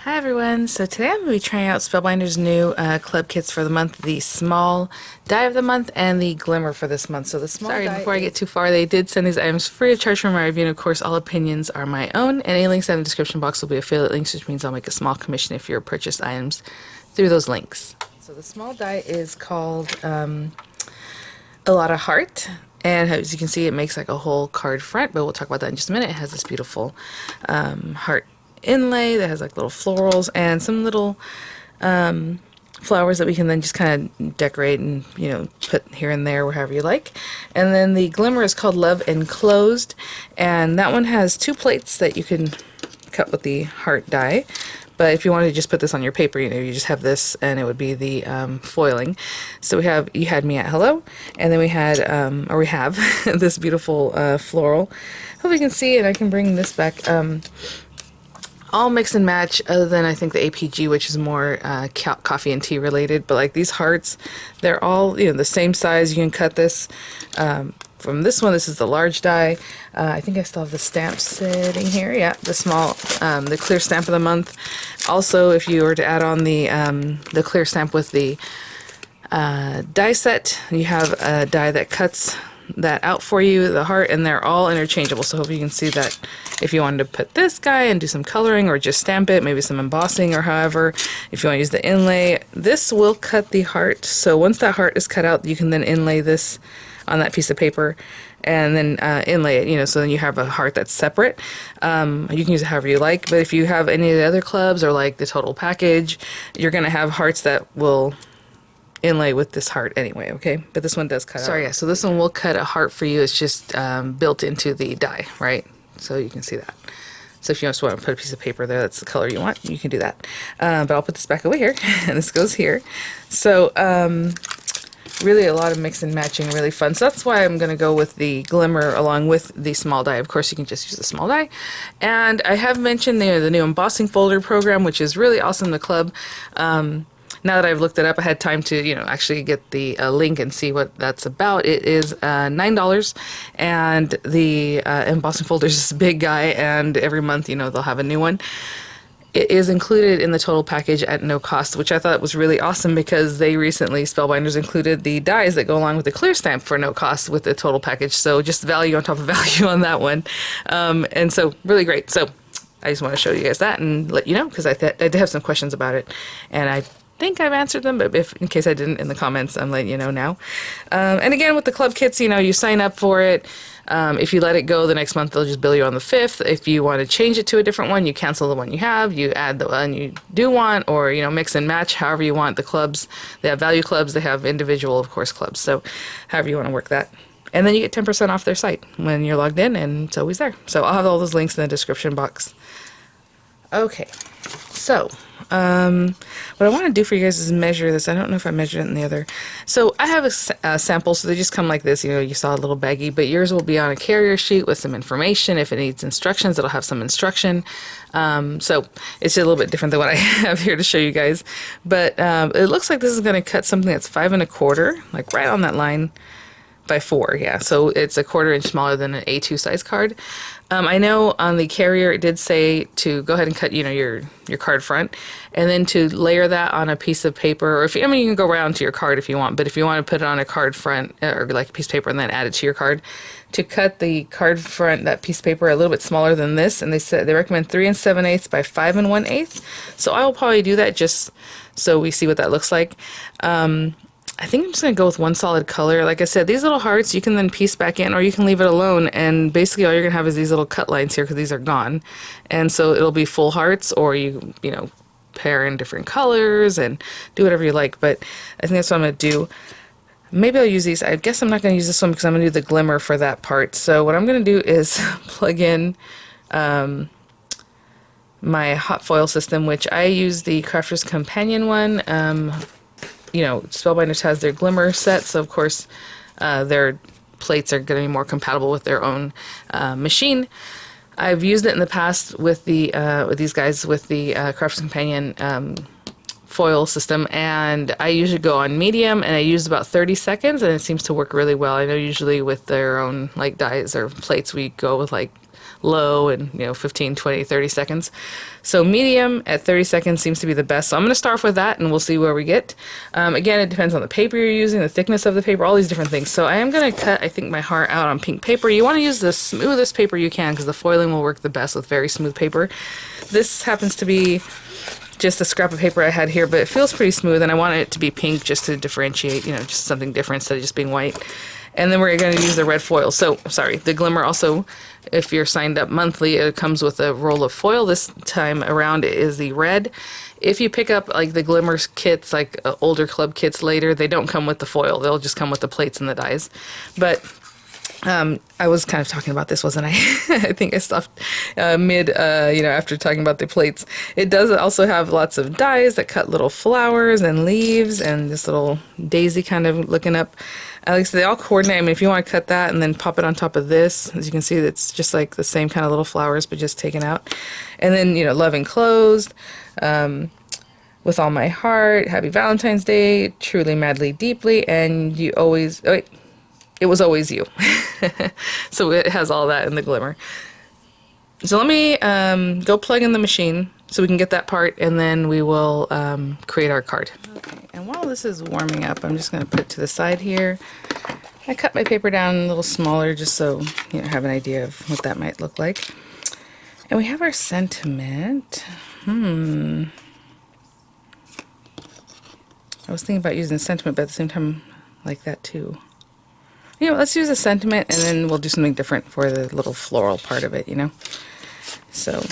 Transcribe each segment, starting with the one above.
Hi everyone, so today I'm going to be trying out Spellbinders' new club kits for the month, the small die of the month and the glimmer for this month. So the small Sorry, before I get too far, they did send these items free of charge for my review, and of course all opinions are my own, and any links in the description box will be affiliate links, which means I'll make a small commission if you purchase items through those links. So the small die is called a Lotta Heart, and as you can see it makes like a whole card front, but we'll talk about that in just a minute. It has this beautiful heart inlay that has like little florals and some little flowers that we can then just kind of decorate and, you know, put here and there wherever you like. And then the glimmer is called Love Enclosed, and that one has two plates that you can cut with the heart die. But if you wanted to just put this on your paper, you know, you just have this and it would be the foiling. So you had me at hello, and then we had, or we have this beautiful floral. Hope you can see it. I can bring this back. All mix and match, other than I think the APG, which is more coffee and tea related. But like these hearts, they're all, you know, the same size. You can cut this from this one. This is the large die. I think I still have the stamp sitting here. Yeah, the small, the clear stamp of the month. Also, if you were to add on the clear stamp with the die set, you have a die that cuts that out for you, the heart, and they're all interchangeable. So hope you can see that if you wanted to put this guy and do some coloring or just stamp it, maybe some embossing or however, if you want to use the inlay, this will cut the heart. So once that heart is cut out, you can then inlay this on that piece of paper and then inlay it, you know, so then you have a heart that's separate. You can use it however you like, but if you have any of the other clubs or like the total package, you're going to have hearts that will inlay with this heart anyway, okay? But this one does cut out. Sorry, yeah, so this one will cut a heart for you. It's just built into the die, right? So you can see that. So if you just want to put a piece of paper there that's the color you want, you can do that. But I'll put this back over here, and this goes here. So really a lot of mix and matching, really fun. So that's why I'm going to go with the glimmer along with the small die. Of course, you can just use the small die. And I have mentioned the new embossing folder program, which is really awesome, the club. Now that I've looked it up, I had time to, you know, actually get the link and see what that's about. It is $9, and the embossing folder is this big guy, and every month, you know, they'll have a new one. It is included in the total package at no cost, which I thought was really awesome because they recently, Spellbinders, included the dies that go along with the clear stamp for no cost with the total package. So just value on top of value on that one. And so really great. So I just want to show you guys that and let you know, because I did have some questions about it, and I think I've answered them, but if in case I didn't in the comments, I'm letting you know now. And again, with the club kits, you know, you sign up for it. If you let it go the next month, they'll just bill you on the 5th. If you want to change it to a different one, you cancel the one you have, you add the one you do want, or, you know, mix and match however you want. The clubs, they have value clubs, they have individual, of course, clubs. So however you want to work that. And then you get 10% off their site when you're logged in, and it's always there. So I'll have all those links in the description box. Okay, so what I want to do for you guys is measure this. I don't know if I measured it in the other. So I have a sample, so they just come like this. You know, you saw a little baggie, but yours will be on a carrier sheet with some information. If it needs instructions, it'll have some instruction. So it's just a little bit different than what I have here to show you guys. But it looks like this is going to cut something that's 5 1/4, like right on that line. By 4, yeah. So it's a 1/4 inch smaller than an A2 size card. I know on the carrier it did say to go ahead and cut, you know, your card front, and then to layer that on a piece of paper, or if you, I mean, you can go around to your card if you want, but if you want to put it on a card front or like a piece of paper and then add it to your card, to cut the card front, that piece of paper, a little bit smaller than this, and they recommend 3 7/8 by 5 1/8. So I will probably do that just so we see what that looks like. I think I'm just going to go with one solid color. Like I said, these little hearts you can then piece back in, or you can leave it alone, and basically all you're going to have is these little cut lines here because these are gone. And so it'll be full hearts, or you know, pair in different colors and do whatever you like. But I think that's what I'm going to do. Maybe I'll use these. I guess I'm not going to use this one because I'm going to do the glimmer for that part. So what I'm going to do is plug in my hot foil system, which I use the Crafter's Companion one. You know, Spellbinders has their glimmer set, so of course their plates are going to be more compatible with their own machine. I've used it in the past with these guys with the Crafter's Companion foil system, and I usually go on medium, and I use about 30 seconds, and it seems to work really well. I know usually with their own like dies or plates, we go with like low and, 15, 20, 30 seconds. So medium at 30 seconds seems to be the best. So I'm going to start off with that and we'll see where we get. Again, it depends on the paper you're using, the thickness of the paper, all these different things. So I am going to cut, I think, my heart out on pink paper. You want to use the smoothest paper you can because the foiling will work the best with very smooth paper. This happens to be just a scrap of paper I had here, but it feels pretty smooth and I want it to be pink just to differentiate, just something different instead of just being white. And then we're going to use the red foil. So, sorry, the Glimmer also, if you're signed up monthly, it comes with a roll of foil. This time around it is the red. If you pick up like the Glimmer kits, like older club kits later, they don't come with the foil. They'll just come with the plates and the dies. But I was kind of talking about this, wasn't I? I think I stopped after talking about the plates. It does also have lots of dies that cut little flowers and leaves and this little daisy kind of looking up. So they all coordinate. I mean, if you want to cut that and then pop it on top of this, as you can see, it's just like the same kind of little flowers, but just taken out. And then, love enclosed, with all my heart, happy Valentine's Day, truly, madly, deeply, and you always, it was always you. So it has all that in the Glimmer. So let me go plug in the machine so we can get that part, and then we will create our card. Okay, and while this is warming up, I'm just going to put it to the side here. I cut my paper down a little smaller just so you have an idea of what that might look like. And we have our sentiment. I was thinking about using sentiment, but at the same time, like that too. Let's use a sentiment and then we'll do something different for the little floral part of it, So,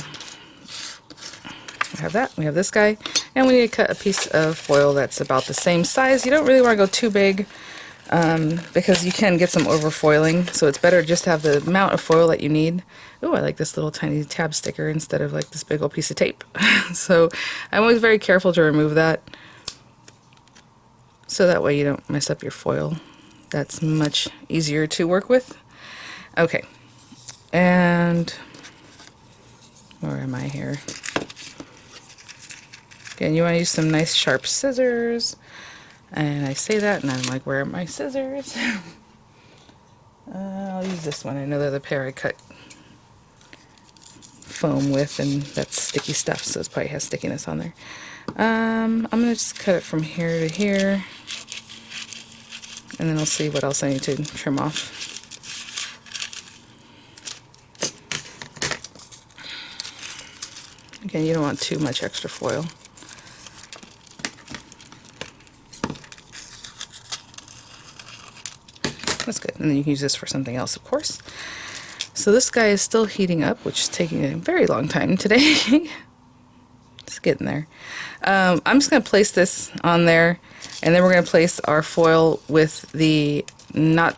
we have that, we have this guy, and we need to cut a piece of foil that's about the same size. You don't really want to go too big because you can get some overfoiling, so it's better just to have the amount of foil that you need. Oh, I like this little tiny tab sticker instead of like this big old piece of tape. So, I'm always very careful to remove that, so that way you don't mess up your foil. That's much easier to work with. Okay, and where am I here? Again, you want to use some nice sharp scissors, and I say that and I'm like, where are my scissors? I'll use this one. I know they're the pair I cut foam with, and that's sticky stuff, so it probably has stickiness on there. I'm gonna just cut it from here to here, and then I'll see what else I need to trim off. Again, you don't want too much extra foil. That's good. And then you can use this for something else, of course. So this guy is still heating up, which is taking a very long time today. It's getting there. I'm just going to place this on there, and then we're going to place our foil with the not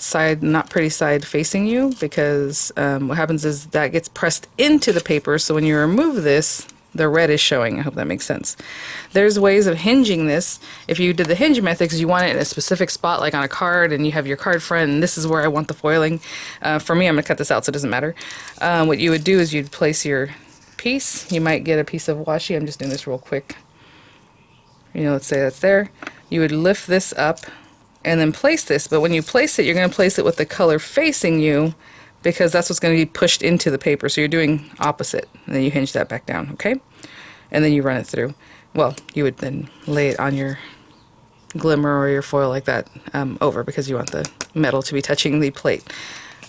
pretty side facing you, because what happens is that gets pressed into the paper, so when you remove this, the red is showing. I hope that makes sense. There's ways of hinging this. If you did the hinge method, because you want it in a specific spot, like on a card, and you have your card front, and this is where I want the foiling. For me, I'm going to cut this out, so it doesn't matter. What you would do is you'd place your piece. You might get a piece of washi. I'm just doing this real quick. Let's say that's there. You would lift this up and then place this, but when you place it, you're going to place it with the color facing you, because that's what's going to be pushed into the paper. So you're doing opposite, and then you hinge that back down, okay? And then you run it through. Well, you would then lay it on your Glimmer or your foil like that over, because you want the metal to be touching the plate.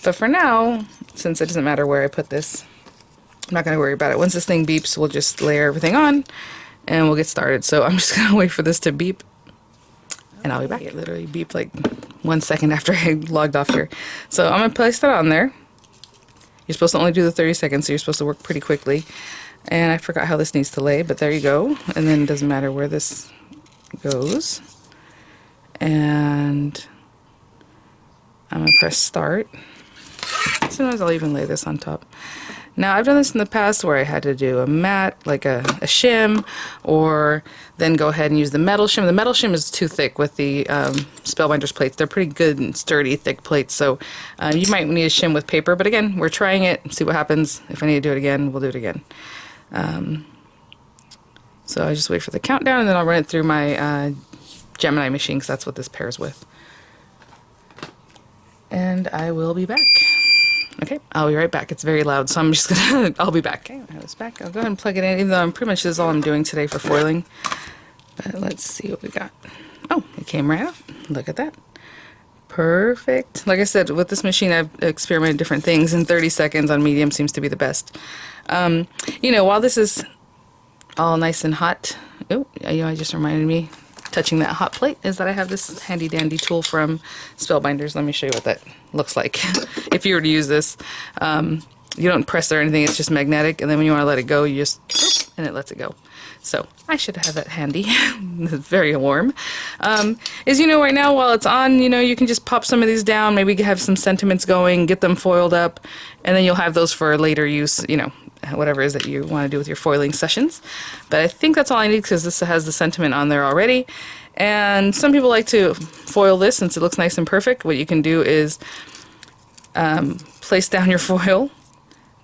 But for now, since it doesn't matter where I put this, I'm not going to worry about it. Once this thing beeps, we'll just layer everything on and we'll get started. So I'm just going to wait for this to beep, and I'll be back. It literally beeped like 1 second after I logged off here. So I'm going to place that on there. You're supposed to only do the 30 seconds, so you're supposed to work pretty quickly. And I forgot how this needs to lay, but there you go. And then it doesn't matter where this goes. And I'm going to press start. Sometimes I'll even lay this on top. Now, I've done this in the past where I had to do a matte, like a shim, or then go ahead and use the metal shim. The metal shim is too thick with the Spellbinders plates. They're pretty good and sturdy, thick plates, so you might need a shim with paper. But again, we're trying it, see what happens. If I need to do it again, we'll do it again. So I just wait for the countdown, and then I'll run it through my Gemini machine, because that's what this pairs with. And I will be back. Okay, I'll be right back. It's very loud, so I'm just gonna, I'll be back. Okay, I have this back. I'll go ahead and plug it in, even though I'm pretty much this is all I'm doing today for foiling. But let's see what we got. Oh, it came right out. Look at that. Perfect. Like I said, with this machine, I've experimented different things, and 30 seconds on medium seems to be the best. You know, while this is all nice and hot, oh, you know, I just reminded me, touching that hot plate, is that I have this handy dandy tool from Spellbinders. Let me show you what that looks like. If you were to use this, you don't press it or anything, it's just magnetic, and then when you want to let it go, you just, and it lets it go. So I should have that handy. It's very warm. As you know, right now while it's on, you know, you can just pop some of these down, maybe have some sentiments going, get them foiled up, and then you'll have those for later use, you know, whatever it is that you want to do with your foiling sessions. But I think that's all I need because this has the sentiment on there already. And some people like to foil this since it looks nice and perfect. What you can do is place down your foil,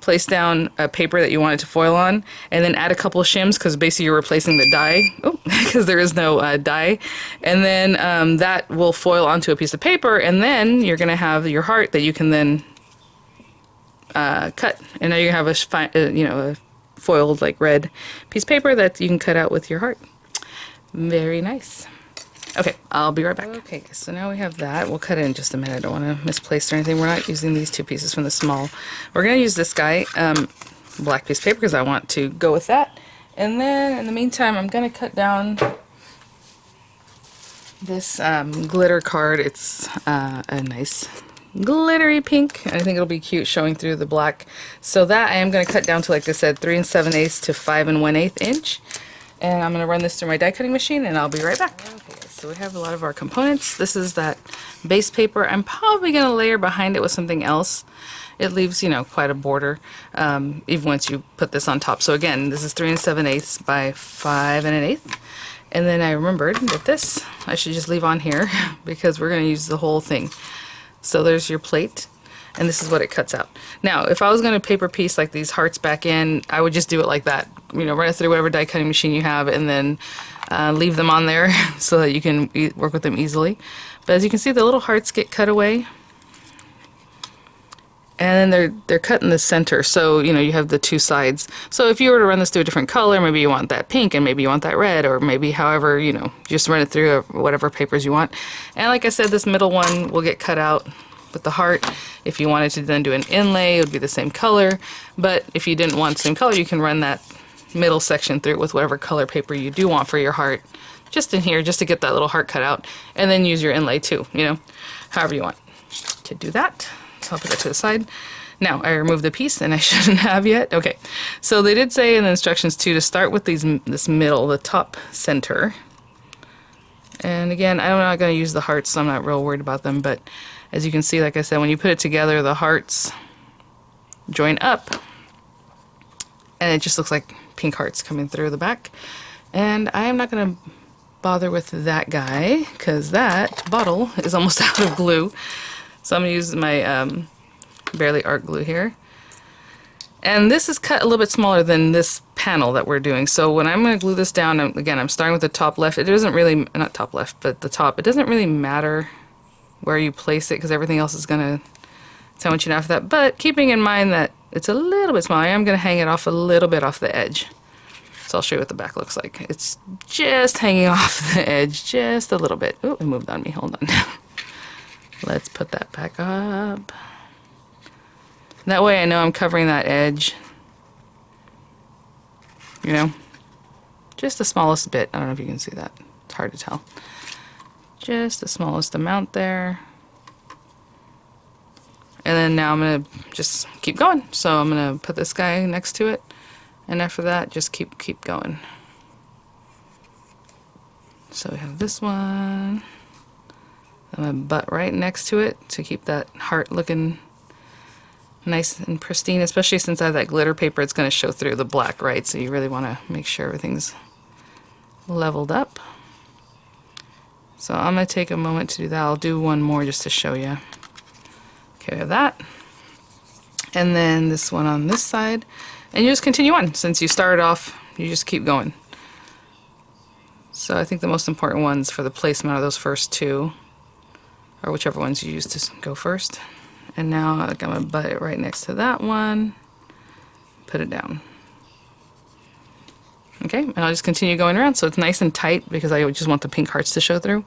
place down a paper that you want it to foil on, and then add a couple of shims because basically you're replacing the die, because there is no die, and then that will foil onto a piece of paper, and then you're going to have your heart that you can then cut, and now you have a foiled like red piece of paper that you can cut out with your heart. Very nice. Okay, I'll be right back. Okay, so now we have that. We'll cut it in just a minute. I don't want to misplace or anything. We're not using these two pieces from the small. We're going to use this guy, black piece of paper, because I want to go with that. And then, in the meantime, I'm going to cut down this glitter card. It's a nice glittery pink. I think it'll be cute showing through the black. So that I am going to cut down to, like I said, 3 7/8 to 5 1/8 inch. And I'm going to run this through my die cutting machine, and I'll be right back. Okay, so we have a lot of our components. This is that base paper. I'm probably going to layer behind it with something else. It leaves, you know, quite a border, even once you put this on top. So again, this is 3 7/8 by 5 1/8. And then I remembered that this I should just leave on here because we're going to use the whole thing. So there's your plate, and this is what it cuts out. Now, if I was going to paper piece like these hearts back in, I would just do it like that. You know, run it through whatever die cutting machine you have, and then leave them on there so that you can work with them easily. But as you can see, the little hearts get cut away, and then they're cut in the center. So you know you have the two sides. So if you were to run this through a different color, maybe you want that pink, and maybe you want that red, or maybe however, you know, just run it through whatever papers you want. And like I said, this middle one will get cut out with the heart. If you wanted to then do an inlay, it would be the same color. But if you didn't want the same color, you can run that middle section through with whatever color paper you do want for your heart, just in here, just to get that little heart cut out, and then use your inlay too, you know, however you want to do that. So I'll put that to the side. Now I removed the piece, and I shouldn't have yet. Okay, so they did say in the instructions too to start with this middle, the top center. And again, I'm not going to use the hearts, so I'm not real worried about them, but as you can see, like I said, when you put it together, the hearts join up, and it just looks like pink hearts coming through the back. And I am not going to bother with that guy, because that bottle is almost out of glue. So I'm going to use my Barely Art glue here. And this is cut a little bit smaller than this panel that we're doing. So when I'm going to glue this down, again, I'm starting with the top left. It doesn't really, not top left, but the top. It doesn't really matter where you place it because everything else is going to tell what you know after that. But keeping in mind that it's a little bit smaller, I'm going to hang it off a little bit off the edge. So I'll show you what the back looks like. It's just hanging off the edge just a little bit. Oh, it moved on me. Hold on. Let's put that back up. That way I know I'm covering that edge. You know, just the smallest bit. I don't know if you can see that. It's hard to tell. Just the smallest amount there. And then now I'm going to just keep going. So I'm going to put this guy next to it. And after that, just keep going. So we have this one. I'm going to butt right next to it to keep that heart looking nice and pristine, especially since I have that glitter paper. It's going to show through the black, right? So you really want to make sure everything's leveled up. So I'm going to take a moment to do that. I'll do one more just to show you. Okay, we have that. And then this one on this side. And you just continue on. Since you started off, you just keep going. So I think the most important ones for the placement are those first two, or whichever ones you use to go first. And now I'm going to butt it right next to that one, put it down. Okay, and I'll just continue going around so it's nice and tight because I just want the pink hearts to show through.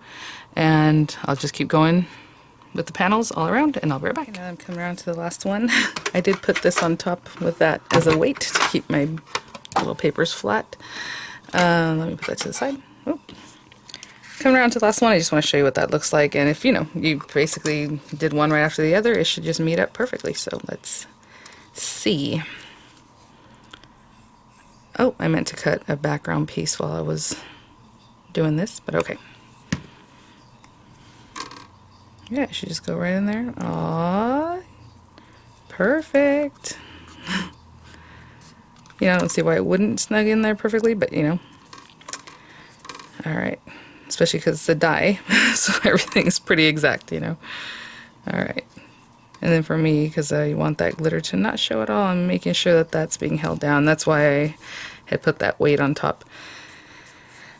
And I'll just keep going with the panels all around, and I'll be right back. Okay, now I'm coming around to the last one. I did put this on top with that as a weight to keep my little papers flat. Let me put that to the side. Oop. Coming around to the last one, I just want to show you what that looks like. And if, you know, you basically did one right after the other, it should just meet up perfectly. So let's see. Oh, I meant to cut a background piece while I was doing this, but okay. Yeah, it should just go right in there. Aww. Perfect. You know, I don't see why it wouldn't snug in there perfectly, but you know. Alright. Especially because it's a die, so everything's pretty exact, you know. Alright. And then for me, because I want that glitter to not show at all, I'm making sure that that's being held down. That's why I had put that weight on top.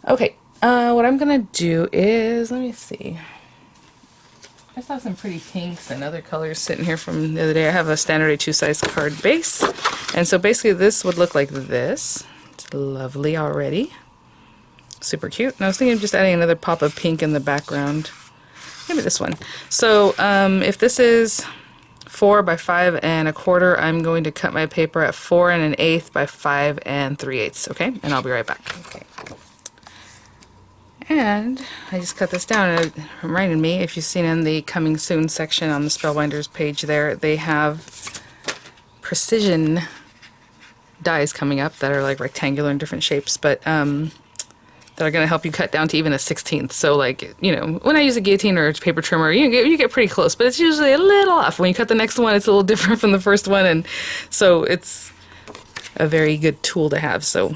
Okay, what I'm going to do is, let me see. I saw some pretty pinks and other colors sitting here from the other day. I have a standard A2 size card base. And so basically this would look like this. It's lovely already. Super cute. And I was thinking of just adding another pop of pink in the background. Maybe this one. So if this is 4 by 5 1/4, I'm going to cut my paper at 4 1/8 by 5 3/8. Okay, and I'll be right back. Okay. And I just cut this down, and it reminded me, if you've seen in the coming soon section on the Spellbinders page there, they have precision dies coming up that are like rectangular in different shapes, but that are going to help you cut down to even a 1/16. So like, you know, when I use a guillotine or a paper trimmer, you get pretty close, but it's usually a little off. When you cut the next one, it's a little different from the first one, and so it's a very good tool to have, so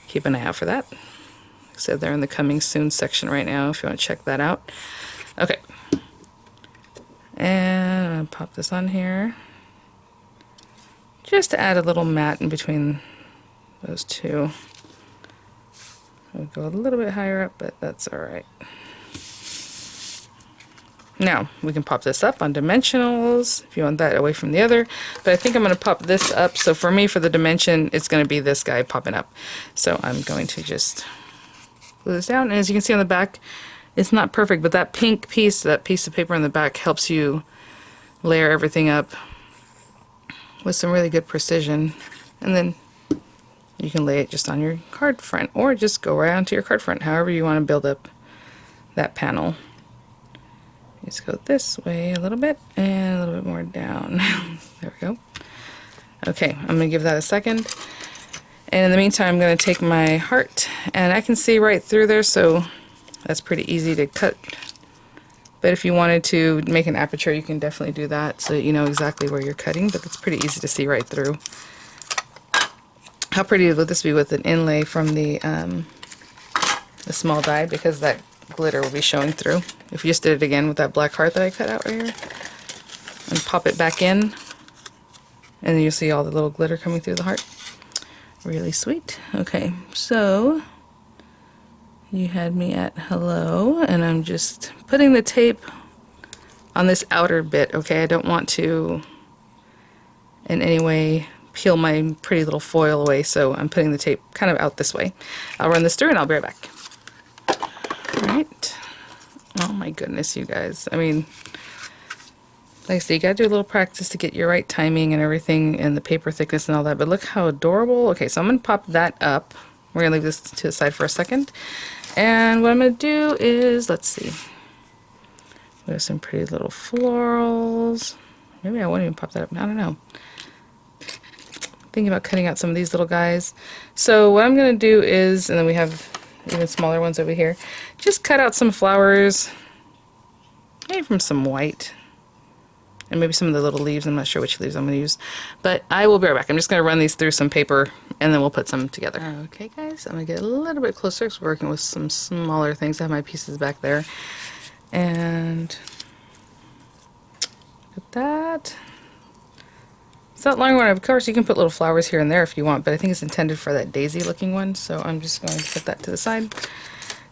keep an eye out for that. So they're in the coming soon section right now if you want to check that out. Okay. And I'm going to pop this on here. Just to add a little matte in between those two. I'll go a little bit higher up, but that's alright. Now, we can pop this up on dimensionals if you want that away from the other. But I think I'm going to pop this up. So for me, for the dimension, it's going to be this guy popping up. So I'm going to just glue this down, and as you can see on the back, it's not perfect, but that pink piece, that piece of paper on the back, helps you layer everything up with some really good precision. And then you can lay it just on your card front, or just go right onto your card front, however you want to build up that panel. Just go this way a little bit, and a little bit more down. There we go. Okay, I'm going to give that a second. And in the meantime, I'm going to take my heart, and I can see right through there, so that's pretty easy to cut. But if you wanted to make an aperture, you can definitely do that so that you know exactly where you're cutting, but it's pretty easy to see right through. How pretty would this be with an inlay from the small die, because that glitter will be showing through. If you just did it again with that black heart that I cut out right here, and pop it back in, and then you'll see all the little glitter coming through the heart. Really sweet. Okay, so you had me at hello, and I'm just putting the tape on this outer bit. Okay, I don't want to in any way peel my pretty little foil away, so I'm putting the tape kind of out this way. I'll run this through and I'll be right back. Alright. Oh my goodness, you guys. I mean, like I said, you gotta do a little practice to get your right timing and everything, and the paper thickness and all that, but look how adorable. Okay, so I'm gonna pop that up. We're gonna leave this to the side for a second. And what I'm gonna do is, let's see. We have some pretty little florals. Maybe I won't even pop that up. I don't know. Thinking about cutting out some of these little guys. So what I'm gonna do is, and then we have even smaller ones over here, just cut out some flowers, maybe from some white, and maybe some of the little leaves. I'm not sure which leaves I'm going to use, but I will be right back. I'm just going to run these through some paper, and then we'll put some together. Okay guys, I'm going to get a little bit closer because we're working with some smaller things. I have my pieces back there, and at that. It's that long one. Of course, you can put little flowers here and there if you want, but I think it's intended for that daisy looking one, so I'm just going to put that to the side.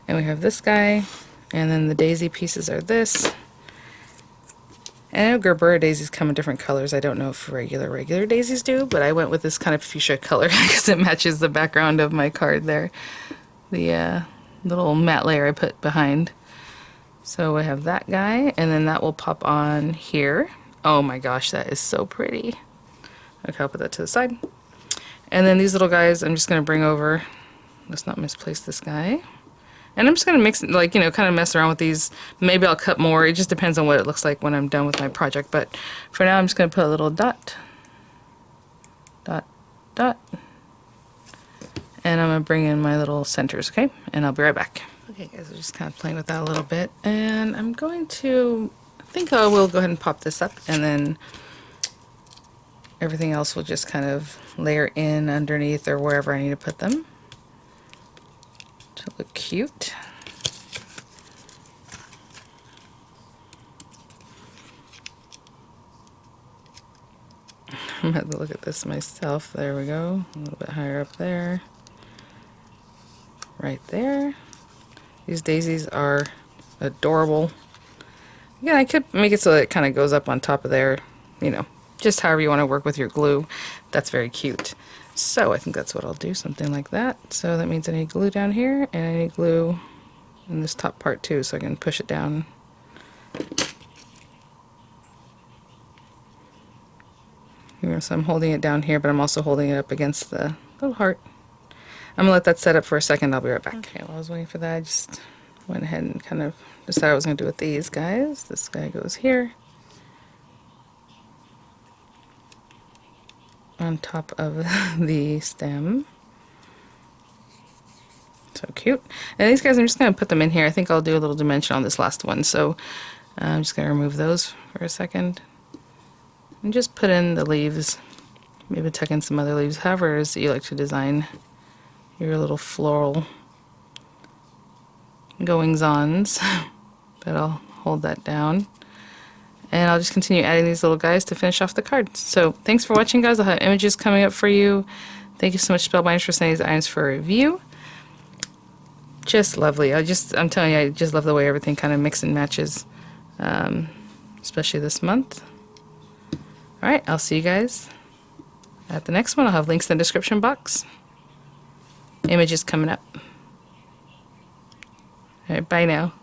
And we have this guy, and then the daisy pieces are this. And I know Gerbera daisies come in different colors. I don't know if regular daisies do, but I went with this kind of fuchsia color because it matches the background of my card there. The little matte layer I put behind. So I have that guy, and then that will pop on here. Oh my gosh, that is so pretty. Okay, I'll put that to the side. And then these little guys I'm just going to bring over. Let's not misplace this guy. And I'm just going to mix, like, you know, kind of mess around with these. Maybe I'll cut more. It just depends on what it looks like when I'm done with my project. But for now, I'm just going to put a little dot, dot, dot. And I'm going to bring in my little centers, okay? And I'll be right back. Okay, guys, I'm just kind of playing with that a little bit. And I'm going to, I think I will go ahead and pop this up. And then everything else will just kind of layer in underneath or wherever I need to put them to look cute. I'm going to look at this myself. There we go. A little bit higher up there. Right there. These daisies are adorable. Yeah, I could make it so that it kind of goes up on top of there, you know, just however you want to work with your glue. That's very cute. So I think that's what I'll do, something like that. So that means I need glue down here, and I need glue in this top part too, so I can push it down. You know, so I'm holding it down here, but I'm also holding it up against the little heart. I'm gonna let that set up for a second. I'll be right back. Okay, while I was waiting for that, I just went ahead and kind of decided what I was gonna do with these guys. This guy goes here on top of the stem. So cute. And these guys, I'm just going to put them in here. I think I'll do a little dimension on this last one. So I'm just going to remove those for a second. And just put in the leaves. Maybe tuck in some other leaves. However it is that you like to design your little floral goings-ons. But I'll hold that down. And I'll just continue adding these little guys to finish off the card. So thanks for watching, guys. I'll have images coming up for you. Thank you so much, Spellbinders, for sending these items for review. Just lovely. I'm telling you, I just love the way everything kind of mixes and matches, especially this month. All right, I'll see you guys at the next one. I'll have links in the description box. Images coming up. All right, bye now.